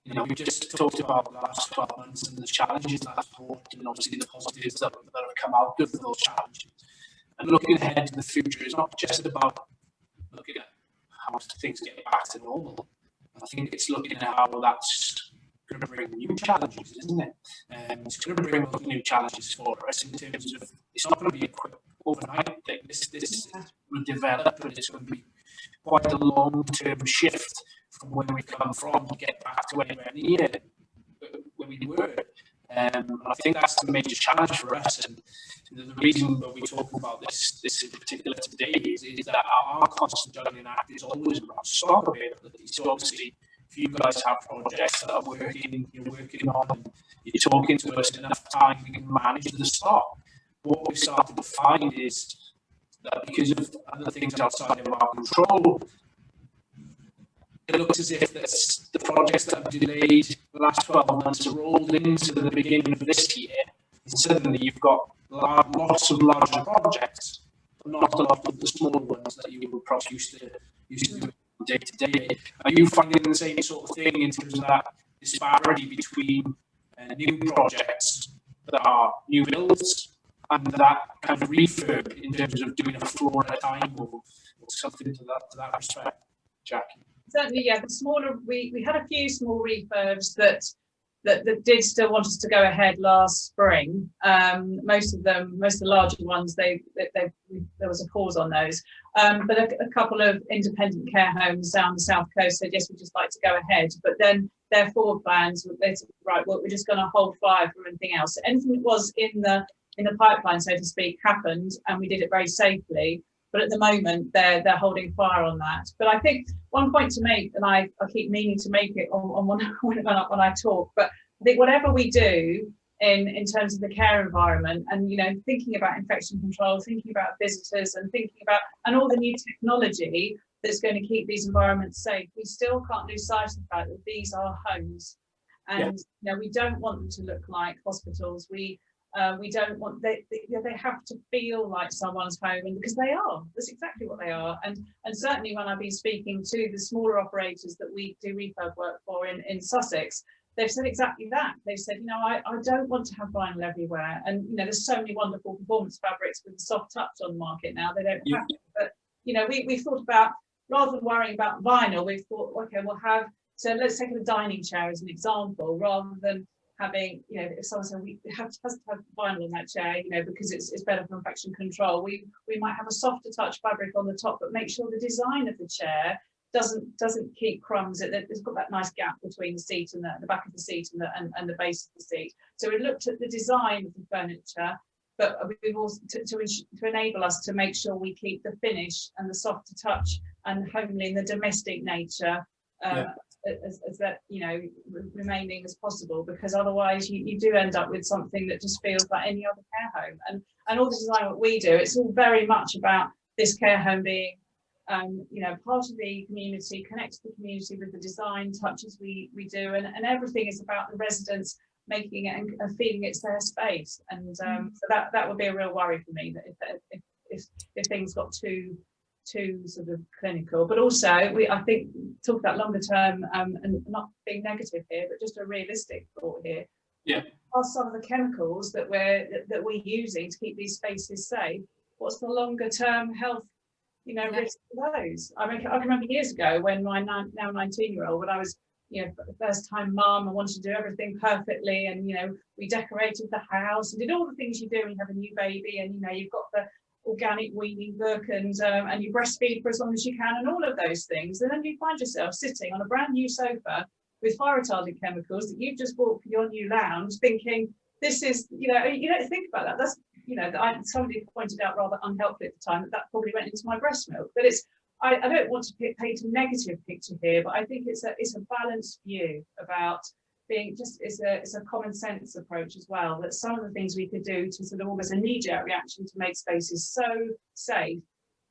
you know, we've just talked about the last 12 months and the challenges that have brought, and obviously the positives that have come out of those challenges, and looking ahead to the future is not just about looking at how things get back to normal. I think it's looking at how that's going to bring new challenges, isn't it? It's going to bring new challenges for us in terms of, it's not going to be a quick overnight thing. This will develop, and it's going to be quite a long-term shift from where we come from to get back to anywhere near where we were. And I think that's the major challenge for us. And the reason that we talk about this in particular today is that our constant juggling act is always around stock availability. So obviously, if you guys have projects that are you're working on, and you're talking to us in enough time, we can manage the stock. What we've started to find is that because of other things outside of our control, it looks as if the projects that have delayed the last 12 months are rolled into the beginning of this year. And suddenly you've got lots of larger projects, but not a lot of the smaller ones that you were perhaps used to doing day to day. Are you finding the same sort of thing in terms of that disparity between new projects that are new builds and that kind of refurb in terms of doing a floor at a time or something to that respect, Jackie? Certainly, yeah. The smaller, we had a few small refurbs that did still want us to go ahead last spring. Most of the larger ones, there was a pause on those. But a couple of independent care homes down the south coast said yes, we'd just like to go ahead. But then their forward plans, they said, right, well, we're just going to hold fire for anything else. So anything that was in the pipeline, so to speak, happened, and we did it very safely. But at the moment, they're holding fire on that. But I think one point to make, and I keep meaning to make it on when I talk, but I think whatever we do in terms of the care environment, and thinking about infection control, thinking about visitors, and thinking about all the new technology that's going to keep these environments safe, we still can't lose sight of the fact that these are homes, and we don't want them to look like hospitals. We don't want they have to feel like someone's home, and because they are, that's exactly what they are. And certainly when I've been speaking to the smaller operators that we do refurb work for in Sussex, they've said exactly that. They've said, I don't want to have vinyl everywhere, and there's so many wonderful performance fabrics with soft touch on the market now. They don't have it, but we thought about, rather than worrying about vinyl, we've thought, okay, let's take a dining chair as an example, rather than having, if someone said we has to have vinyl on that chair, because it's better for infection control, we might have a softer touch fabric on the top, but make sure the design of the chair doesn't keep crumbs. It's got that nice gap between the seat and the back of the seat and the base of the seat. So we looked at the design of the furniture, but we've also to enable us to make sure we keep the finish and the softer touch and homely and the domestic nature as that remaining as possible, because otherwise you do end up with something that just feels like any other care home. And all the design what we do, it's all very much about this care home being part of the community, connect to the community with the design touches we do, and everything is about the residents making it and feeling it's their space. And so that would be a real worry for me, that if things got too sort of clinical. But also I think talk about longer term, and not being negative here, but just a realistic thought here. Are some of the chemicals that we're using to keep these spaces safe, what's the longer term health risk for those? I remember years ago when my now 19-year-old, when I was first time mum, I wanted to do everything perfectly, and we decorated the house and did all the things you do when you have a new baby, and you've got the organic weaning book, and you breastfeed for as long as you can, and all of those things, and then you find yourself sitting on a brand new sofa with fire retardant chemicals that you've just bought for your new lounge, thinking this is you don't think about that. That's somebody pointed out rather unhelpfully at the time that probably went into my breast milk. But I don't want to paint a negative picture here, but I think it's a balanced view about being it's a common sense approach as well, that some of the things we could do to sort of almost a knee-jerk reaction to make spaces so safe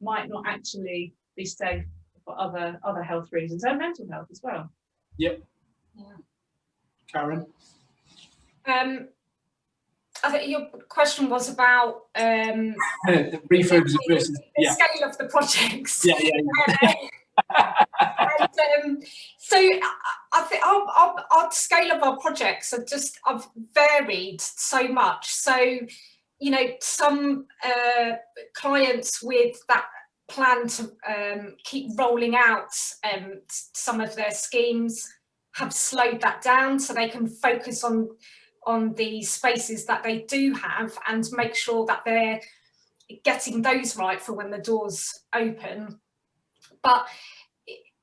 might not actually be safe for other health reasons and mental health as well. Yep. Karen? I think your question was about the refurbs versus the scale of the projects. Yeah. And, so I think our scale of our projects have varied so much. So, you know, some clients with that plan to keep rolling out some of their schemes have slowed that down so they can focus on the spaces that they do have and make sure that they're getting those right for when the doors open.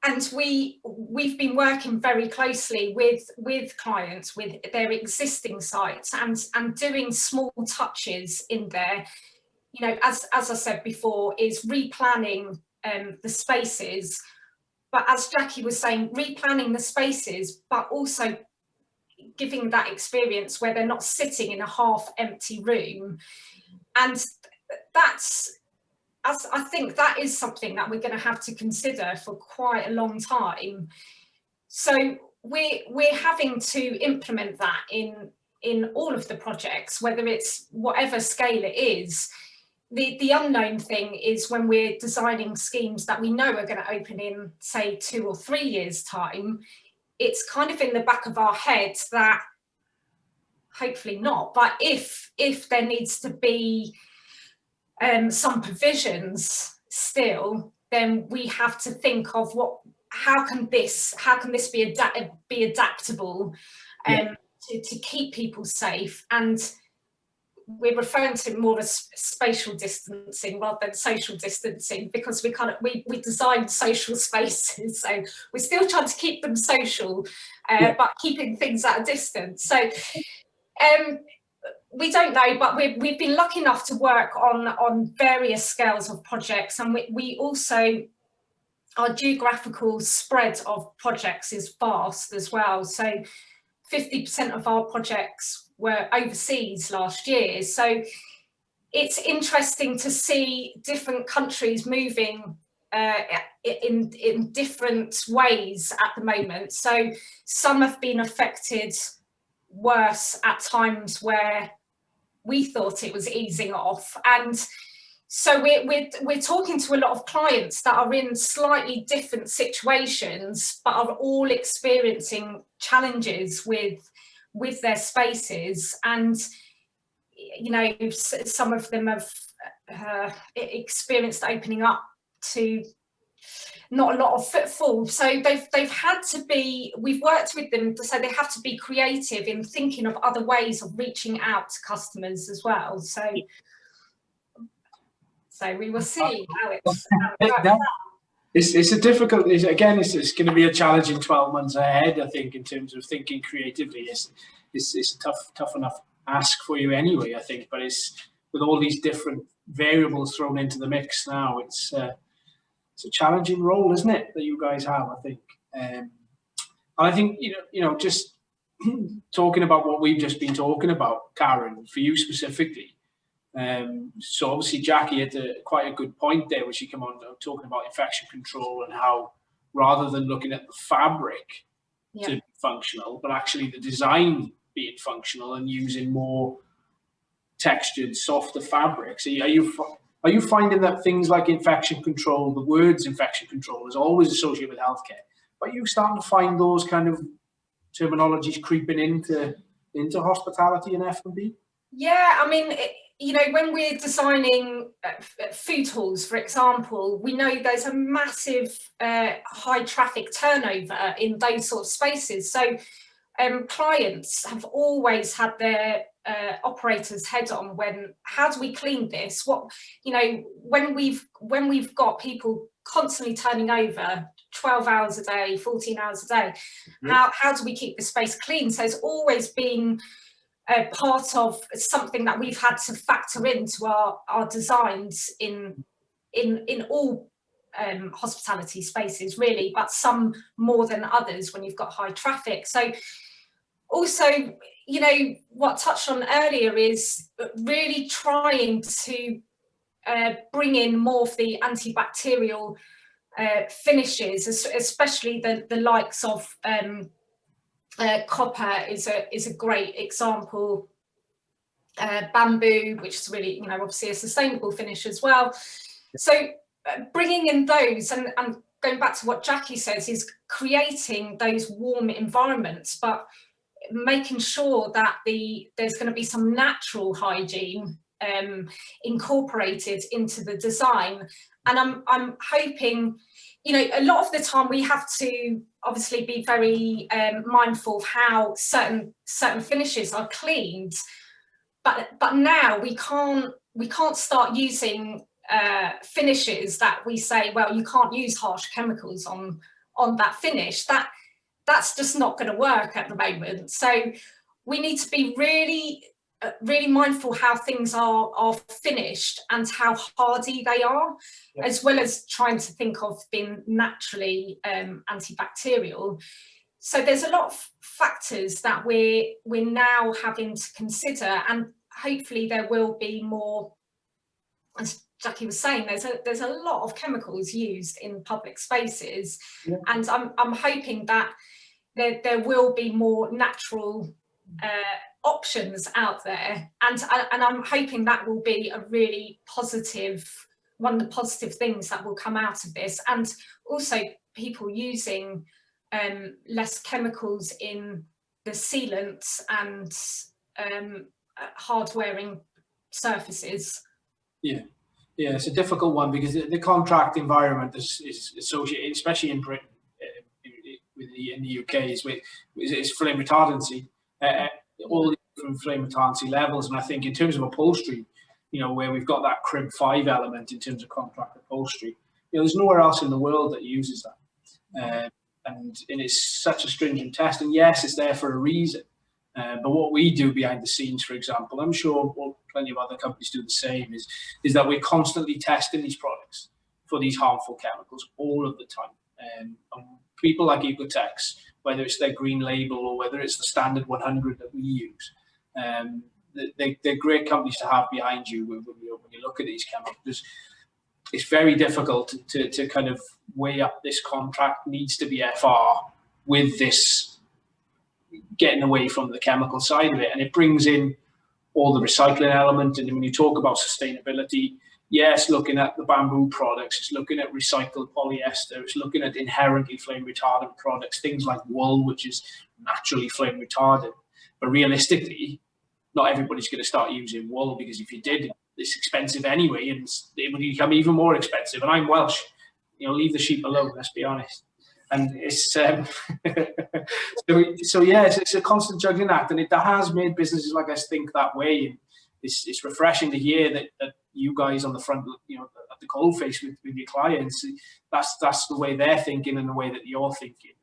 And we've been working very closely with clients with their existing sites and doing small touches in there. You know, as I said before, is replanning the spaces, but as Jackie was saying, replanning the spaces, but also giving that experience where they're not sitting in a half empty room. And I think that is something that we're going to have to consider for quite a long time. So we're having to implement that in all of the projects, whether it's whatever scale it is. The unknown thing is when we're designing schemes that we know are going to open in, say, 2 or 3 years' time, it's kind of in the back of our heads that, hopefully not, but if there needs to be some provisions still, then we have to think of how can this be adaptable to keep people safe. And we're referring to more as spatial distancing rather than social distancing, because we design social spaces, so we're still trying to keep them social, but keeping things at a distance. So we don't know, but we've been lucky enough to work on various scales of projects, and we also, our geographical spread of projects is vast as well. So 50% of our projects were overseas last year. So it's interesting to see different countries moving in different ways at the moment. So some have been affected worse at times where we thought it was easing off, and so we're talking to a lot of clients that are in slightly different situations but are all experiencing challenges with their spaces. And you know, some of them have experienced opening up to not a lot of footfall, so they've had to be, we've worked with them to say they have to be creative in thinking of other ways of reaching out to customers as well. So we will see how it's a difficult, it's going to be a challenging 12 months ahead, I think, in terms of thinking creatively. It's a tough enough ask for you anyway, I think, but it's with all these different variables thrown into the mix now, it's a challenging role, isn't it, that you guys have, I think. And I think, you know, just talking about what we've just been talking about, Karen, for you specifically. So obviously Jackie had quite a good point there when she came on talking about infection control and how rather than looking at the fabric to be functional, but actually the design being functional and using more textured, softer fabrics. Are you finding that things like infection control, the words infection control is always associated with healthcare, but you starting to find those kind of terminologies creeping into hospitality and F&B? Yeah, I mean, you know, when we're designing food halls, for example, we know there's a massive high traffic turnover in those sort of spaces. So clients have always had their operators head on how do we clean this? What, you know, when we've got people constantly turning over 12 hours a day, 14 hours a day, how do we keep the space clean? So it's always been part of something that we've had to factor into our designs in all hospitality spaces, really, but some more than others when you've got high traffic. So also, you know, what touched on earlier is really trying to bring in more of the antibacterial finishes, especially the likes of copper is a great example bamboo, which is really, you know, obviously a sustainable finish as well. So bringing in those and going back to what Jackie says, is creating those warm environments, but making sure that there's going to be some natural hygiene incorporated into the design. And I'm hoping, you know, a lot of the time we have to obviously be very mindful of how certain finishes are cleaned, but now we can't start using finishes that we say, well, you can't use harsh chemicals on that finish. That's just not going to work at the moment. So we need to be really mindful how things are finished and how hardy they are, yeah, as well as trying to think of being naturally antibacterial. So there's a lot of factors that we're now having to consider, and hopefully there will be more. As Jackie was saying, there's a lot of chemicals used in public spaces, yeah, and I'm hoping that there will be more natural options out there, and I'm hoping that will be a really positive, one of the positive things that will come out of this, and also people using less chemicals in the sealants and hard wearing surfaces. Yeah, yeah, it's a difficult one because the contract environment is associated, especially in Britain, in the UK, is flame retardancy, all the different flame retardancy levels. And I think in terms of upholstery, you know, where we've got that crib 5 element in terms of contract upholstery, you know, there's nowhere else in the world that uses that. And it's such a stringent test. And yes, it's there for a reason. But what we do behind the scenes, for example, I'm sure plenty of other companies do the same, is that we're constantly testing these products for these harmful chemicals all of the time. And people like Ecotex, whether it's their green label or whether it's the standard 100 that we use, they're great companies to have behind you when you look at these chemicals. It's very difficult to kind of weigh up this contract needs to be FR with this getting away from the chemical side of it. And it brings in all the recycling element. And when you talk about sustainability, yes, looking at the bamboo products, it's looking at recycled polyester, it's looking at inherently flame retardant products, things like wool, which is naturally flame retardant. But realistically, not everybody's going to start using wool, because if you did, it's expensive anyway, and it would become even more expensive. And I'm Welsh, you know, leave the sheep alone, let's be honest. And it's so yeah, it's a constant juggling act, and it has made businesses like us think that way. And it's refreshing to hear that you guys on the front, you know, at the coalface with your clients, that's the way they're thinking and the way that you're thinking.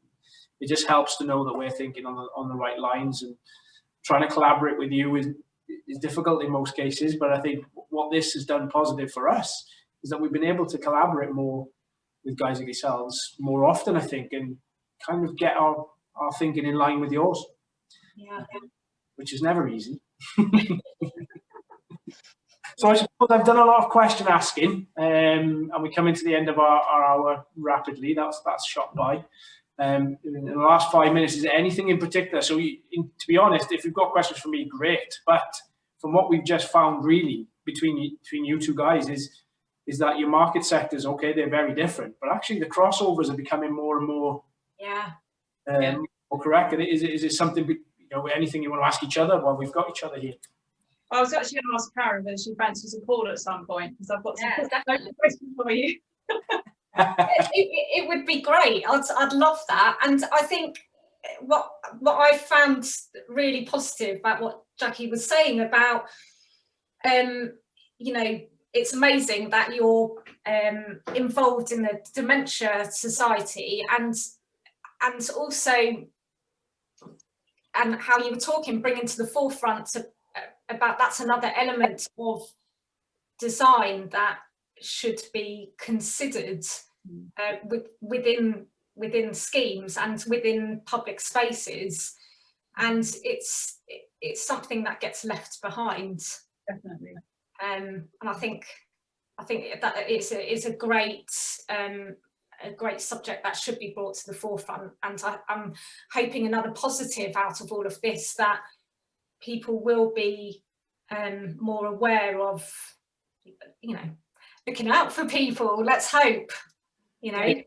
It just helps to know that we're thinking on the right lines, and trying to collaborate with you is difficult in most cases. But I think what this has done positive for us is that we've been able to collaborate more with guys like yourselves more often, I think, and kind of get our thinking in line with yours. Yeah. Which is never easy. So I suppose I've done a lot of question asking, and we come into the end of our hour rapidly. That's shot by. In the last 5 minutes, is there anything in particular? So to be honest, if you've got questions for me, great. But from what we've just found, really, between you two guys, is that your market sectors, okay, they're very different, but actually the crossovers are becoming more and more, more correct. Is it something, you know, anything you want to ask each other? Well, we've got each other here. I was actually going to ask Karen whether she fancies a call at some point, because I've got some questions for you. It would be great. I'd love that. And I think what I found really positive about what Jackie was saying about, you know, it's amazing that you're involved in the Dementia Society, and also, and how you were talking, bringing to the forefront about that's another element of design that should be considered within schemes and within public spaces, and it's something that gets left behind. Definitely. And I think that it's a great subject that should be brought to the forefront, and I'm hoping another positive out of all of this, that people will be more aware of, you know, looking out for people. Let's hope, you know.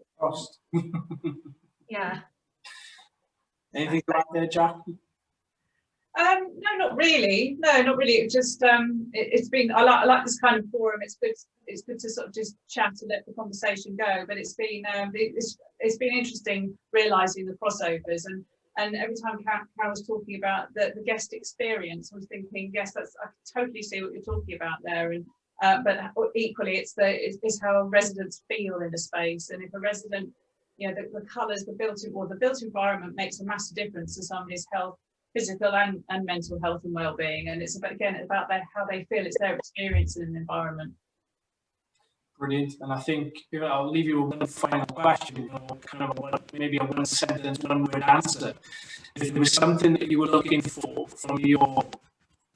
Yeah. Anything to add there, Jack? No, not really. No, not really. It just it's been. I like this kind of forum. It's good. It's good to sort of just chat and let the conversation go. But it's been interesting realising the crossovers, and every time Karen was talking about the guest experience, I was thinking, yes, I totally see what you're talking about there. And but equally, it's how residents feel in a space, and if a resident, you know, the colours, the built environment makes a massive difference to somebody's health, physical and mental health and well-being, and it's about how they feel. It's their experience in an environment. Brilliant. And I think, you know, I'll leave you with one final question, you know, kind of maybe a one sentence, one word answer. If there was something that you were looking for from your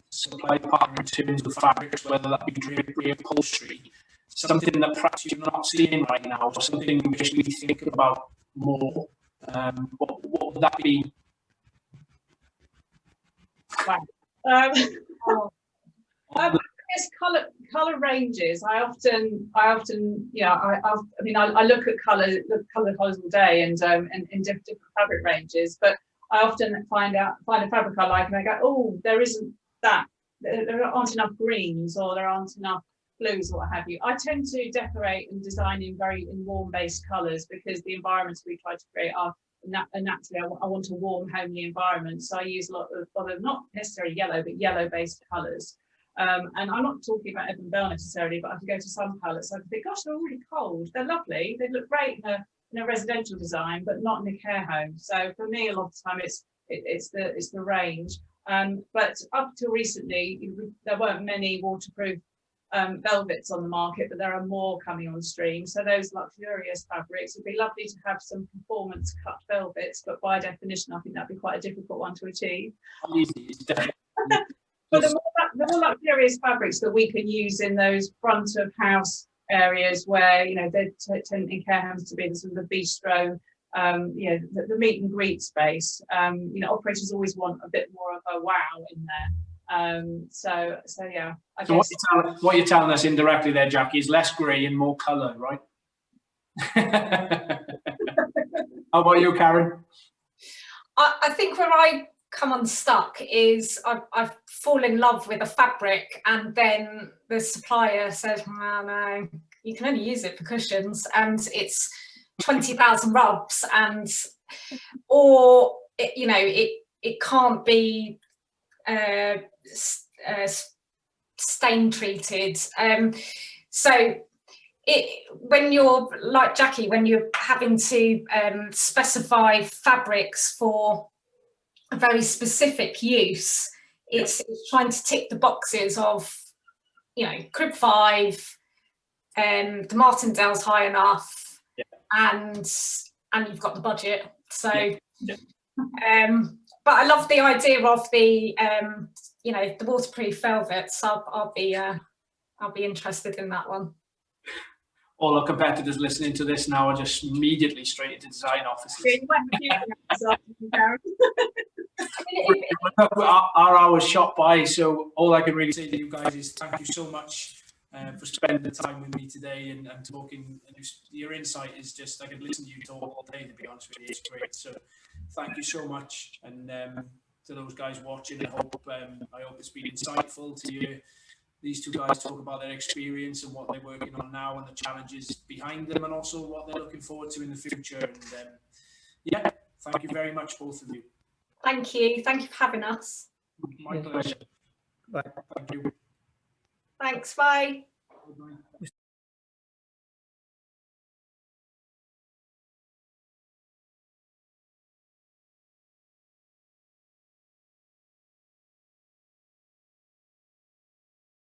supply partner in terms of fabrics, whether that be drapery, upholstery, something that perhaps you're not seeing right now, or something you wish we think about more, what would that be? Wow. I guess color ranges. I often, yeah. I mean, I look at colors all day, and in different fabric ranges. But I often find a fabric I like, and I go, oh, there isn't that. There aren't enough greens, or there aren't enough blues, or what have you. I tend to decorate and design in warm-based colors, because the environments we try to create are naturally, I want a warm, homely environment. So I use a lot of not necessarily yellow, but yellow-based colours. And I'm not talking about Edmund Bell necessarily, but I can go to some palettes. I can think, gosh, they're really cold. They're lovely. They look great in a residential design, but not in a care home. So for me, a lot of the time, it's the range. But up till recently, there weren't many waterproof velvets on the market, but there are more coming on stream. So those luxurious fabrics, it'd be lovely to have some performance cut velvets, but by definition, I think that'd be quite a difficult one to achieve. But the more luxurious fabrics that we can use in those front of house areas, where, you know, they tend in care homes to be the sort of the bistro, you know, the meet and greet space. You know, operators always want a bit more of a wow in there. So yeah. I guess what you're telling us indirectly there, Jackie, is less grey and more colour, right? How about you, Karen? I think where I come unstuck is I fall in love with a fabric, and then the supplier says, oh, no, you can only use it for cushions, and it's 20,000 rubs, and or it, you know, it can't be stain treated. So when you're like Jackie, when you're having to specify fabrics for a very specific use, it's trying to tick the boxes of, you know, crib 5, the Martindale's high enough, and you've got the budget. So but I love the idea of the you know, the waterproof velvets. I'll be interested in that one. All our competitors listening to this now are just immediately straight into design offices. Our hours shot by, so all I can really say to you guys is thank you so much for spending the time with me today and talking. And your insight is just, I could listen to you talk all day, to be honest with you. It's great. So thank you so much, and to those guys watching, I hope it's been insightful to you. These two guys talk about their experience and what they're working on now and the challenges behind them, and also what they're looking forward to in the future. And yeah, thank you very much, both of you. Thank you. Thank you for having us. My pleasure. Bye. Thank you. Thanks. Bye. Bye.